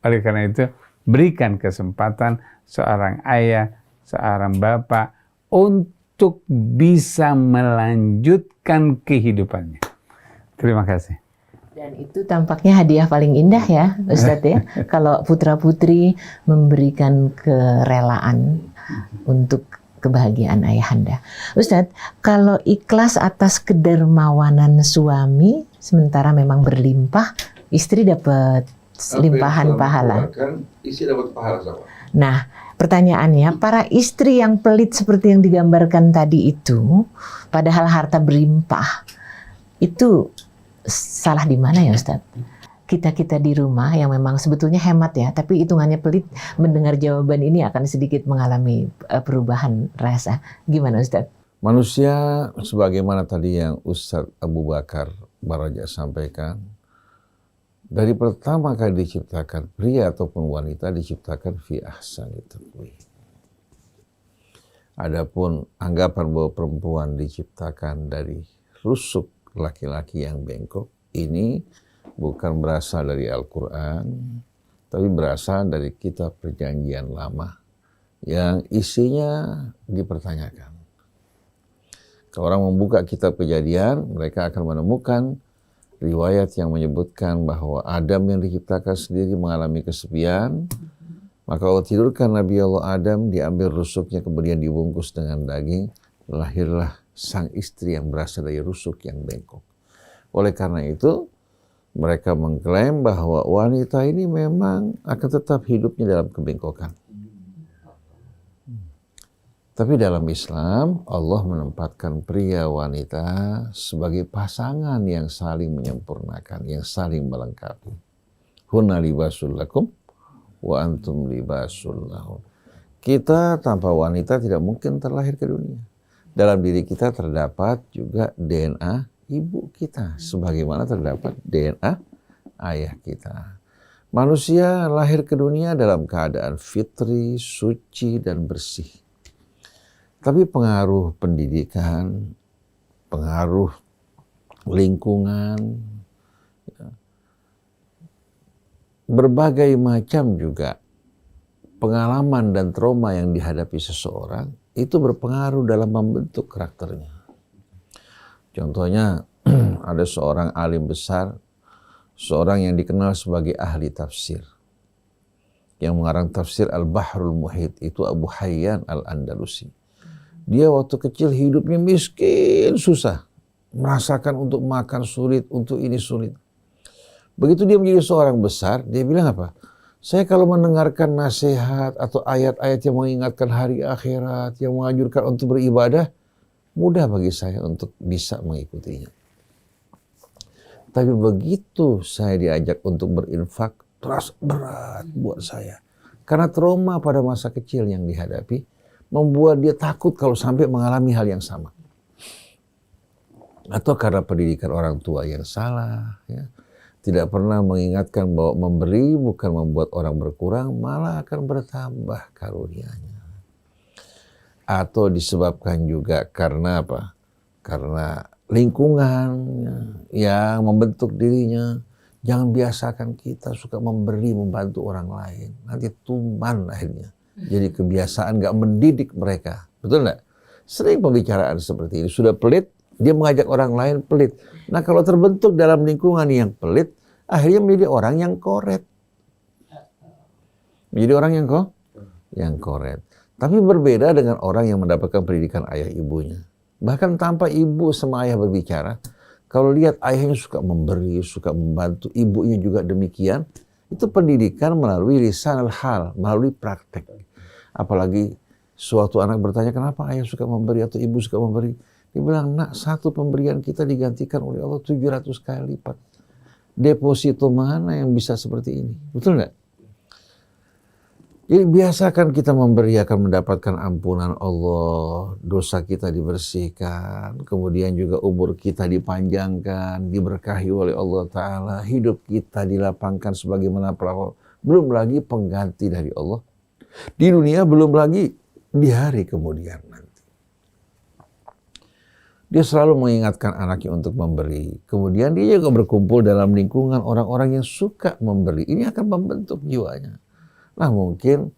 Oleh karena itu, berikan kesempatan seorang ayah, seorang bapak untuk bisa melanjutkan kehidupannya. Terima kasih. Dan itu tampaknya hadiah paling indah ya, Ustadz ya. Kalau putra-putri memberikan kerelaan untuk kebahagiaan ayahanda. Ustadz, kalau ikhlas atas kedermawanan suami, sementara memang berlimpah, istri dapat limpahan pahala. Istri dapat pahala sama. Nah, pertanyaannya, para istri yang pelit seperti yang digambarkan tadi itu, padahal harta berlimpah, itu salah di mana ya Ustadz? Kita di rumah yang memang sebetulnya hemat ya, tapi hitungannya pelit, mendengar jawaban ini akan sedikit mengalami perubahan rasa. Gimana Ustadz? Manusia sebagaimana tadi yang Ustadz Abu Bakar Baraja sampaikan, dari pertama kali diciptakan pria ataupun wanita diciptakan fi ahsani taqwim. Adapun anggapan bahwa perempuan diciptakan dari rusuk laki-laki yang bengkok, ini bukan berasal dari Al-Quran, tapi berasal dari kitab perjanjian lama yang isinya dipertanyakan. Kalau orang membuka kitab Kejadian, mereka akan menemukan riwayat yang menyebutkan bahwa Adam yang diciptakan sendiri mengalami kesepian, maka Allah tidurkan Nabi Allah Adam, diambil rusuknya kemudian dibungkus dengan daging, lahirlah sang istri yang berasal dari rusuk yang bengkok. Oleh karena itu, mereka mengklaim bahwa wanita ini memang akan tetap hidupnya dalam kebengkokan. Tapi dalam Islam, Allah menempatkan pria wanita sebagai pasangan yang saling menyempurnakan, yang saling melengkapi. Hunna libasul lakum wa antum libasul lahum. Kita tanpa wanita tidak mungkin terlahir ke dunia. Dalam diri kita terdapat juga DNA ibu kita, sebagaimana terdapat DNA ayah kita. Manusia lahir ke dunia dalam keadaan fitri, suci, dan bersih. Tapi pengaruh pendidikan, pengaruh lingkungan, berbagai macam juga pengalaman dan trauma yang dihadapi seseorang itu berpengaruh dalam membentuk karakternya. Contohnya ada seorang alim besar, seorang yang dikenal sebagai ahli tafsir, yang mengarang tafsir Al-Bahrul Muhit, itu Abu Hayyan Al-Andalusi. Dia waktu kecil hidupnya miskin, susah, merasakan untuk makan sulit, untuk ini sulit. Begitu dia menjadi seorang besar, dia bilang apa? Saya kalau mendengarkan nasihat atau ayat-ayat yang mengingatkan hari akhirat, yang menganjurkan untuk beribadah, mudah bagi saya untuk bisa mengikutinya. Tapi begitu saya diajak untuk berinfak, terasa berat buat saya. Karena trauma pada masa kecil yang dihadapi, membuat dia takut kalau sampai mengalami hal yang sama. Atau karena pendidikan orang tua yang salah, ya. Tidak pernah mengingatkan bahwa memberi bukan membuat orang berkurang, malah akan bertambah karunia-Nya. Atau disebabkan juga karena apa? Karena lingkungan yang membentuk dirinya. Jangan biasakan kita suka memberi, membantu orang lain. Nanti tuman akhirnya. Jadi kebiasaan gak mendidik mereka. Betul gak? Sering pembicaraan seperti ini. Sudah pelit, dia mengajak orang lain pelit. Nah kalau terbentuk dalam lingkungan yang pelit, akhirnya menjadi orang yang koret. Menjadi orang yang koret. Tapi berbeda dengan orang yang mendapatkan pendidikan ayah ibunya. Bahkan tanpa ibu sama ayah berbicara, kalau lihat ayahnya suka memberi, suka membantu, ibunya juga demikian, itu pendidikan melalui lisanul hal, melalui praktek. Apalagi suatu anak bertanya, kenapa ayah suka memberi atau ibu suka memberi? Dia bilang, nak, satu pemberian kita digantikan oleh Allah 700 kali lipat. Deposito mana yang bisa seperti ini? Betul nggak? Jadi biasakan kita memberi akan mendapatkan ampunan Allah, dosa kita dibersihkan, kemudian juga umur kita dipanjangkan, diberkahi oleh Allah Ta'ala, hidup kita dilapangkan sebagaimana perahu. Belum lagi pengganti dari Allah di dunia, belum lagi di hari kemudian nanti. Dia selalu mengingatkan anaknya untuk memberi. Kemudian dia juga berkumpul dalam lingkungan orang-orang yang suka memberi. Ini akan membentuk jiwanya. Nah mungkin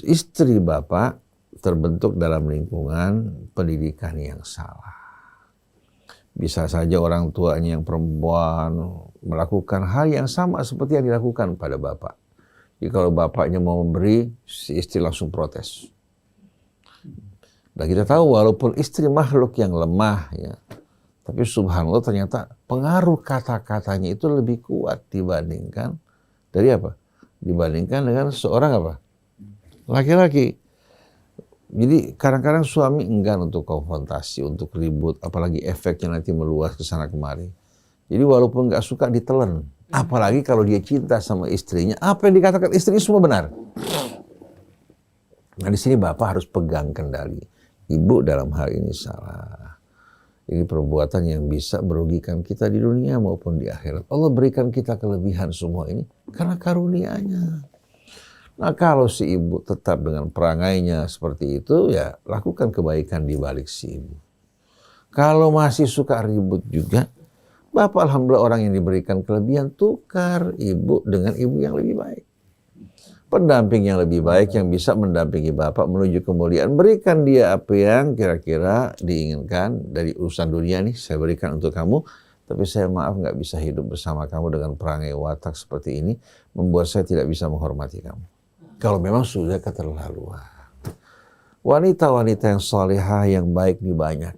istri bapak terbentuk dalam lingkungan pendidikan yang salah. Bisa saja orang tuanya yang perempuan melakukan hal yang sama seperti yang dilakukan pada bapak. Jadi kalau bapaknya mau memberi, si istri langsung protes. Dan kita tahu walaupun istri makhluk yang lemah, ya, tapi subhanallah ternyata pengaruh kata-katanya itu lebih kuat dibandingkan dari apa? Dibandingkan dengan seorang apa? Laki-laki. Jadi kadang-kadang suami enggan untuk konfrontasi, untuk ribut, apalagi efeknya nanti meluas ke sana kemari. Jadi walaupun nggak suka ditelan, apalagi kalau dia cinta sama istrinya, apa yang dikatakan istrinya semua benar. Nah di sini bapak harus pegang kendali. Ibu dalam hal ini salah. Ini perbuatan yang bisa merugikan kita di dunia maupun di akhirat. Allah berikan kita kelebihan semua ini karena karunia-Nya. Nah kalau si ibu tetap dengan perangainya seperti itu, ya lakukan kebaikan di balik si ibu. Kalau masih suka ribut juga, bapak alhamdulillah orang yang diberikan kelebihan, tukar ibu dengan ibu yang lebih baik. Pendamping yang lebih baik yang bisa mendampingi bapak menuju kemuliaan. Berikan dia apa yang kira-kira diinginkan dari urusan dunia nih. Saya berikan untuk kamu. Tapi saya maaf nggak bisa hidup bersama kamu dengan perangai watak seperti ini. Membuat saya tidak bisa menghormati kamu. Kalau memang sudah keterlaluan. Wanita-wanita yang salihah, yang baik ini banyak.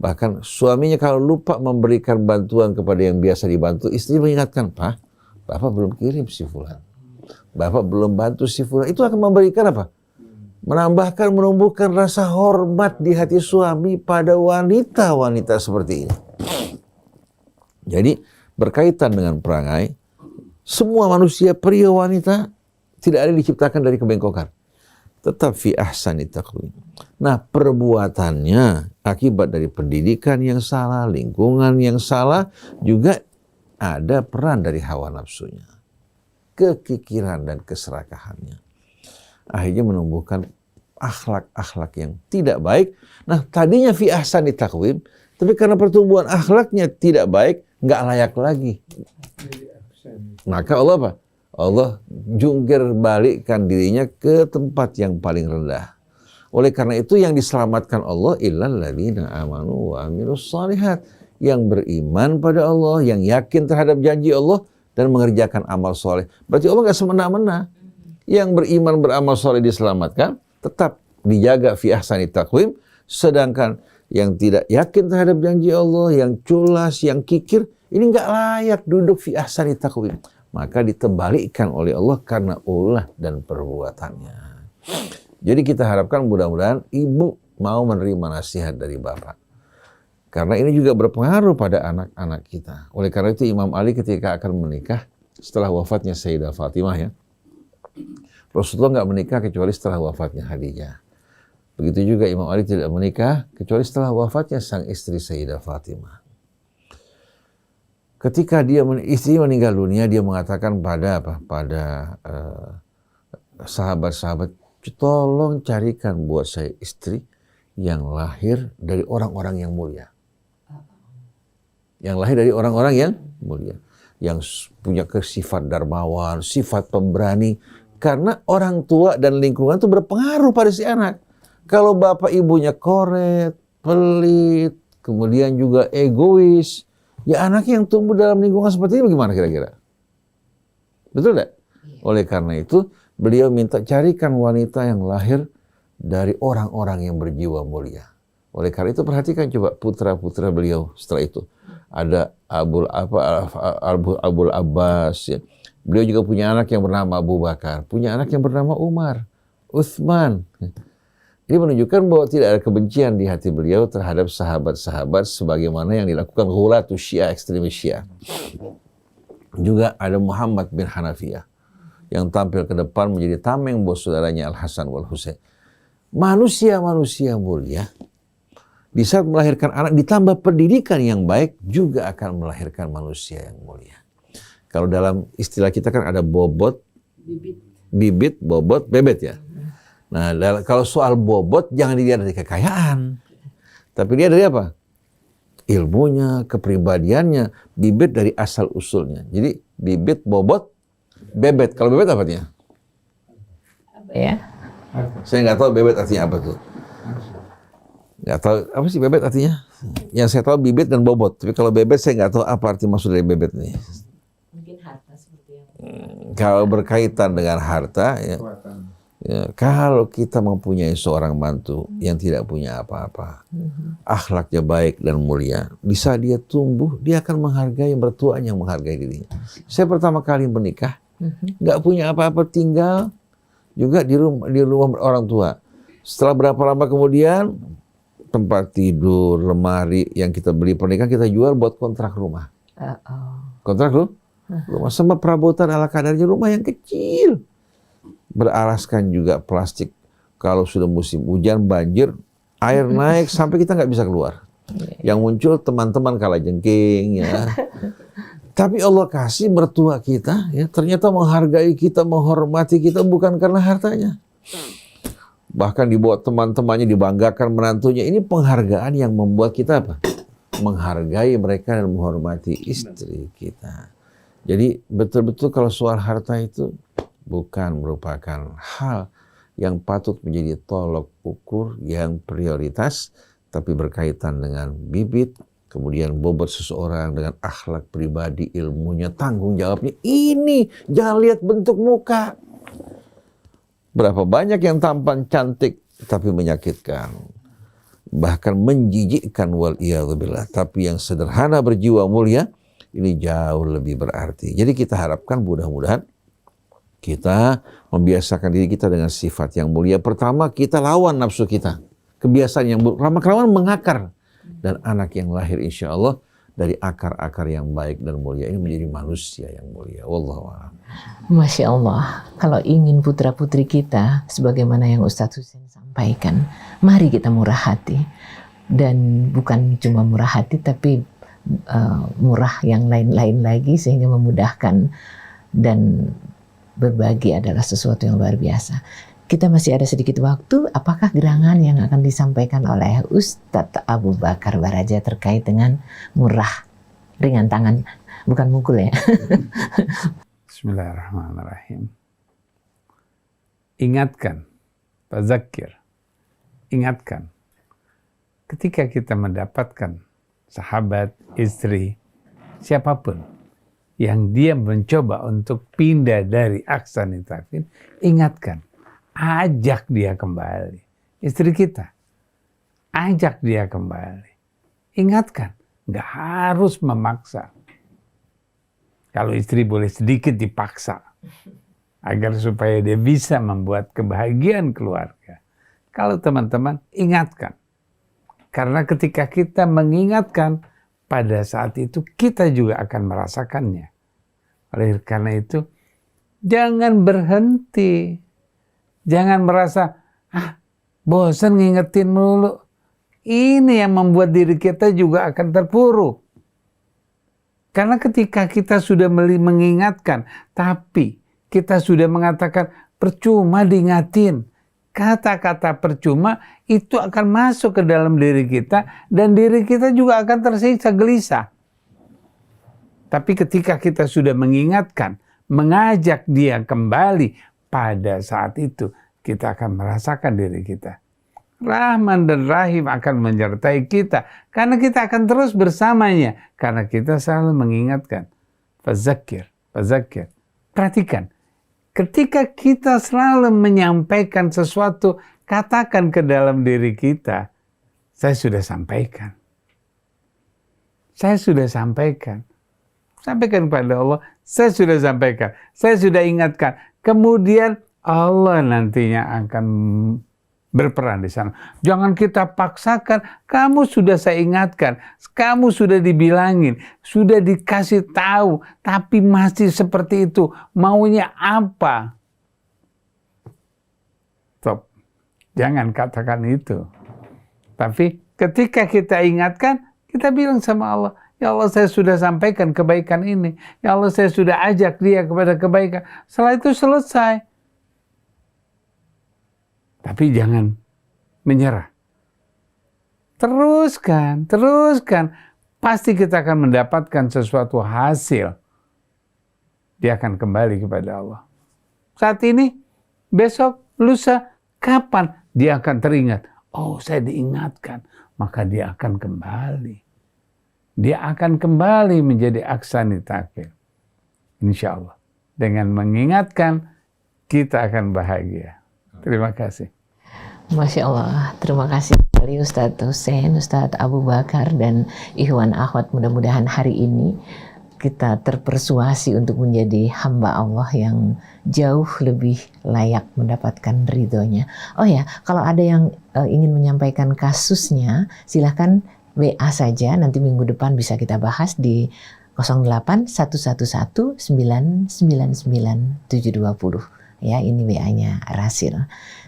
Bahkan suaminya kalau lupa memberikan bantuan kepada yang biasa dibantu, istri mengingatkan, Pak, bapak belum kirim si fulan. Bapak belum bantu si fulan. Itu akan memberikan apa? Menambahkan, menumbuhkan rasa hormat di hati suami pada wanita-wanita seperti ini. Jadi berkaitan dengan perangai, semua manusia pria wanita tidak ada yang diciptakan dari kebengkokan. tetap fi ahsani taqwim. Nah, perbuatannya akibat dari pendidikan yang salah, lingkungan yang salah, juga ada peran dari hawa nafsunya, kekikiran dan keserakahannya. Akhirnya menumbuhkan akhlak-akhlak yang tidak baik. Nah, tadinya fi ahsani taqwim, tapi karena pertumbuhan akhlaknya tidak baik, nggak layak lagi. Maka Allah apa? Allah jungkir balikkan dirinya ke tempat yang paling rendah. Oleh karena itu yang diselamatkan Allah illal ladzina amanu wa amilus shalihat, yang beriman pada Allah, yang yakin terhadap janji Allah dan mengerjakan amal soleh. Berarti Allah nggak semena-mena. Yang beriman beramal soleh diselamatkan, tetap dijaga fi ahsani taqwim, sedangkan yang tidak yakin terhadap janji Allah, yang culas, yang kikir, ini nggak layak duduk fi ahsani taqwim. Maka ditebalikkan oleh Allah karena ulah dan perbuatannya. Jadi kita harapkan mudah-mudahan ibu mau menerima nasihat dari bapak. Karena ini juga berpengaruh pada anak-anak kita. Oleh karena itu Imam Ali ketika akan menikah setelah wafatnya Sayyidah Fatimah, ya, Rasulullah nggak menikah kecuali setelah wafatnya Khadijah. Begitu juga Imam Ali tidak menikah kecuali setelah wafatnya sang istri Sayyidah Fatimah. Ketika istri meninggal dunia, dia mengatakan pada sahabat-sahabat, tolong carikan buat saya istri yang lahir dari orang-orang yang mulia. Yang lahir dari orang-orang yang mulia. Yang punya sifat dermawan, sifat pemberani. Karena orang tua dan lingkungan itu berpengaruh pada si anak. Kalau bapak ibunya koret, pelit, kemudian juga egois, ya anak yang tumbuh dalam lingkungan seperti ini bagaimana kira-kira? Betul tidak? Oleh karena itu, beliau minta carikan wanita yang lahir dari orang-orang yang berjiwa mulia. Oleh karena itu perhatikan coba putra-putra beliau setelah itu. Ada Abul Abbas, ya. Beliau juga punya anak yang bernama Abu Bakar, punya anak yang bernama Umar, Uthman. Ini menunjukkan bahwa tidak ada kebencian di hati beliau terhadap sahabat-sahabat sebagaimana yang dilakukan ghulatus Syiah, ekstremis Syiah. Juga ada Muhammad bin Hanafiyah yang tampil ke depan menjadi tameng bos saudaranya Al-Hasan wal Husain. Manusia-manusia mulia di saat melahirkan anak ditambah pendidikan yang baik juga akan melahirkan manusia yang mulia. Kalau dalam istilah kita kan ada bobot, bibit, bobot, bebet, ya. Nah, kalau soal bobot jangan dilihat dari kekayaan, tapi dia dari apa? Ilmunya, kepribadiannya, bibit dari asal usulnya. Jadi bibit, bobot, bebet. Kalau bebet apa artinya? Apa ya? Saya nggak tahu bebet artinya apa tuh. Nggak tahu apa sih bebet artinya. Yang saya tahu bibit dan bobot. Tapi kalau bebet saya nggak tahu apa arti maksud dari bebet nih. Mungkin harta seperti yang Kalau berkaitan dengan harta, ya, kalau kita mempunyai seorang mantu yang tidak punya apa-apa, akhlaknya baik dan mulia, bisa dia tumbuh, dia akan menghargai mertuanya yang menghargai dirinya. Saya pertama kali menikah, nggak punya apa-apa, tinggal juga di rumah orang tua. Setelah berapa lama kemudian, tempat tidur, lemari yang kita beli pernikahan kita jual buat kontrak rumah. Kontrak rumah sama perabotan ala kadarnya, rumah yang kecil. Beralaskan juga plastik. Kalau sudah musim hujan, banjir, air naik sampai kita nggak bisa keluar. Yang muncul teman-teman kalajengking, ya. Tapi Allah kasih mertua kita, ya, ternyata menghargai kita, menghormati kita bukan karena hartanya. Bahkan dibawa teman-temannya, dibanggakan menantunya. Ini penghargaan yang membuat kita apa? Menghargai mereka dan menghormati istri kita. Jadi betul-betul kalau soal harta itu bukan merupakan hal yang patut menjadi tolok ukur yang prioritas, tapi berkaitan dengan bibit, kemudian bobot seseorang dengan akhlak pribadi, ilmunya, tanggung jawabnya. Ini jangan lihat bentuk muka. Berapa banyak yang tampan cantik tapi menyakitkan, bahkan menjijikkan, waliyadzubillah. Tapi yang sederhana berjiwa mulia ini jauh lebih berarti. Jadi kita harapkan mudah-mudahan kita membiasakan diri kita dengan sifat yang mulia. Pertama, kita lawan nafsu kita. Kebiasaan yang buruk, lama-kelamaan mengakar. Dan anak yang lahir insya Allah dari akar-akar yang baik dan mulia ini menjadi manusia yang mulia. Wallahu a'lam. Masya Allah, kalau ingin putra-putri kita, sebagaimana yang Ustadz Hussein sampaikan, mari kita murah hati. Dan bukan cuma murah hati, tapi murah yang lain-lain lagi, sehingga memudahkan, dan berbagi adalah sesuatu yang luar biasa. Kita masih ada sedikit waktu. Apakah gerangan yang akan disampaikan oleh Ustadz Abu Bakar Baraja terkait dengan murah ringan tangan, bukan mukul ya? Bismillahirrahmanirrahim. Ingatkan, fadzakir. Ingatkan, ketika kita mendapatkan sahabat, istri, siapapun yang dia mencoba untuk pindah dari ahsanit takfir, ingatkan, ajak dia kembali. Istri kita, ajak dia kembali. Ingatkan, nggak harus memaksa. Kalau istri boleh sedikit dipaksa, agar supaya dia bisa membuat kebahagiaan keluarga. Kalau teman-teman, ingatkan. Karena ketika kita mengingatkan, pada saat itu kita juga akan merasakannya. Oleh karena itu, jangan berhenti. Jangan merasa, bosan ngingetin mulu. Ini yang membuat diri kita juga akan terpuruk. Karena ketika kita sudah mengingatkan, tapi kita sudah mengatakan percuma diingatin. Kata-kata percuma itu akan masuk ke dalam diri kita, dan diri kita juga akan tersiksa gelisah. Tapi ketika kita sudah mengingatkan, mengajak dia kembali, pada saat itu kita akan merasakan diri kita. Rahman dan Rahim akan menyertai kita, karena kita akan terus bersamanya, karena kita selalu mengingatkan. Fadzakir, fadzakir. Perhatikan, ketika kita selalu menyampaikan sesuatu, katakan ke dalam diri kita, saya sudah sampaikan. Saya sudah sampaikan. Sampaikan kepada Allah, saya sudah sampaikan. Saya sudah ingatkan. Kemudian Allah nantinya akan berperan di sana. Jangan kita paksakan, kamu sudah saya ingatkan, kamu sudah dibilangin, sudah dikasih tahu, tapi masih seperti itu. Maunya apa? Stop. Jangan katakan itu. Tapi ketika kita ingatkan, kita bilang sama Allah, ya Allah, saya sudah sampaikan kebaikan ini. Ya Allah, saya sudah ajak dia kepada kebaikan. Setelah itu selesai. Tapi jangan menyerah. Teruskan, teruskan. Pasti kita akan mendapatkan sesuatu hasil. Dia akan kembali kepada Allah. Saat ini, besok, lusa, kapan dia akan teringat? Oh, saya diingatkan. Maka dia akan kembali. Dia akan kembali menjadi ahsanit takfir. Insya Allah. Dengan mengingatkan, kita akan bahagia. Terima kasih. Masya Allah, terima kasih sekali Ustadz Hussein, Ustadz Abu Bakar, dan Ikhwan Akhwat. Mudah-mudahan hari ini kita terpersuasi untuk menjadi hamba Allah yang jauh lebih layak mendapatkan ridhonya. Oh ya, kalau ada yang ingin menyampaikan kasusnya, silahkan WA saja, nanti minggu depan bisa kita bahas di 08 111 999 720. Ya, ini WA-nya Rasil.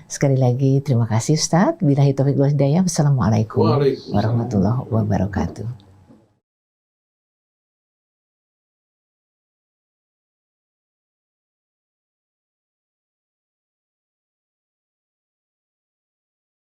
Sekali lagi terima kasih Ustadz. Billahi taufiq wal hidayah. Wassalamualaikum warahmatullahi wabarakatuh.